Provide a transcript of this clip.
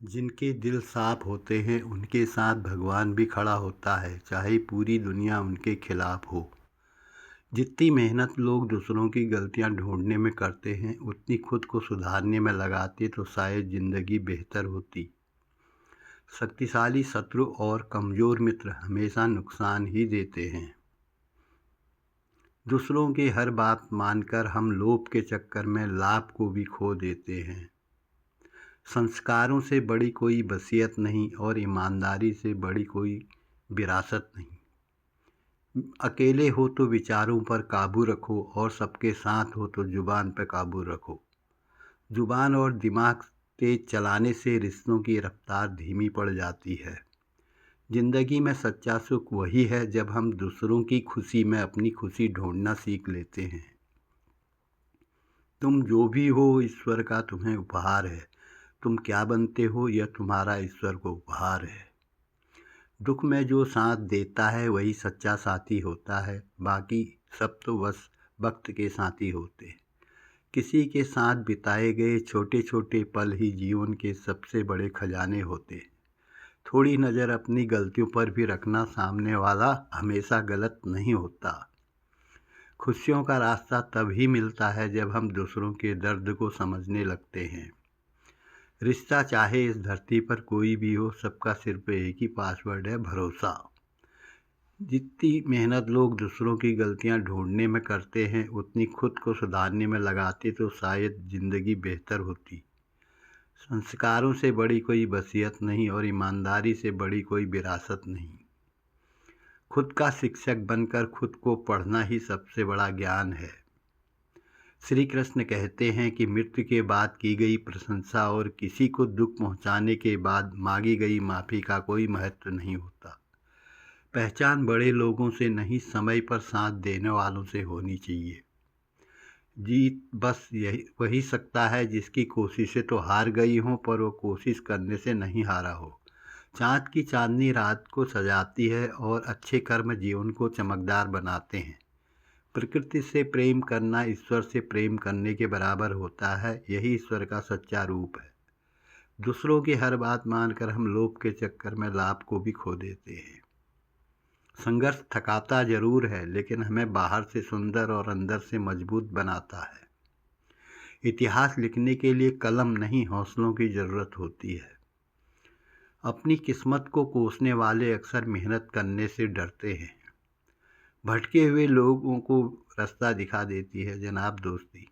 जिनके दिल साफ होते हैं उनके साथ भगवान भी खड़ा होता है, चाहे पूरी दुनिया उनके खिलाफ हो। जितनी मेहनत लोग दूसरों की गलतियां ढूंढने में करते हैं उतनी खुद को सुधारने में लगाते तो शायद ज़िंदगी बेहतर होती। शक्तिशाली शत्रु और कमज़ोर मित्र हमेशा नुकसान ही देते हैं। दूसरों की हर बात मानकर हम लोभ के चक्कर में लाभ को भी खो देते हैं। संस्कारों से बड़ी कोई वसीयत नहीं और ईमानदारी से बड़ी कोई विरासत नहीं। अकेले हो तो विचारों पर काबू रखो और सबके साथ हो तो जुबान पर काबू रखो। जुबान और दिमाग तेज चलाने से रिश्तों की रफ्तार धीमी पड़ जाती है। जिंदगी में सच्चा सुख वही है जब हम दूसरों की खुशी में अपनी खुशी ढूंढना सीख लेते हैं। तुम जो भी हो ईश्वर का तुम्हें उपहार है। तुम क्या बनते हो यह तुम्हारा ईश्वर को उपहार है। दुख में जो साथ देता है वही सच्चा साथी होता है, बाकी सब तो बस वक्त के साथी होते हैं। किसी के साथ बिताए गए छोटे छोटे पल ही जीवन के सबसे बड़े खजाने होते हैं। थोड़ी नज़र अपनी गलतियों पर भी रखना, सामने वाला हमेशा गलत नहीं होता। खुशियों का रास्ता तभी मिलता है जब हम दूसरों के दर्द को समझने लगते हैं। रिश्ता चाहे इस धरती पर कोई भी हो, सबका सिर्फ एक ही पासवर्ड है, भरोसा। जितनी मेहनत लोग दूसरों की गलतियां ढूंढने में करते हैं उतनी खुद को सुधारने में लगाते तो शायद ज़िंदगी बेहतर होती। संस्कारों से बड़ी कोई वसीयत नहीं और ईमानदारी से बड़ी कोई विरासत नहीं। खुद का शिक्षक बनकर खुद को पढ़ना ही सबसे बड़ा ज्ञान है। श्री कृष्ण कहते हैं कि मृत्यु के बाद की गई प्रशंसा और किसी को दुख पहुंचाने के बाद मांगी गई माफ़ी का कोई महत्व नहीं होता। पहचान बड़े लोगों से नहीं, समय पर साथ देने वालों से होनी चाहिए। जीत बस यही वही सकता है जिसकी कोशिशें तो हार गई हों पर वो कोशिश करने से नहीं हारा हो। चाँद की चांदनी रात को सजाती है और अच्छे कर्म जीवन को चमकदार बनाते हैं। प्रकृति से प्रेम करना ईश्वर से प्रेम करने के बराबर होता है, यही ईश्वर का सच्चा रूप है। दूसरों की हर बात मानकर हम लोभ के चक्कर में लाभ को भी खो देते हैं। संघर्ष थकाता जरूर है लेकिन हमें बाहर से सुंदर और अंदर से मजबूत बनाता है। इतिहास लिखने के लिए कलम नहीं, हौसलों की ज़रूरत होती है। अपनी किस्मत को कोसने वाले अक्सर मेहनत करने से डरते हैं। भटके हुए लोगों को रास्ता दिखा देती है जनाब दोस्ती।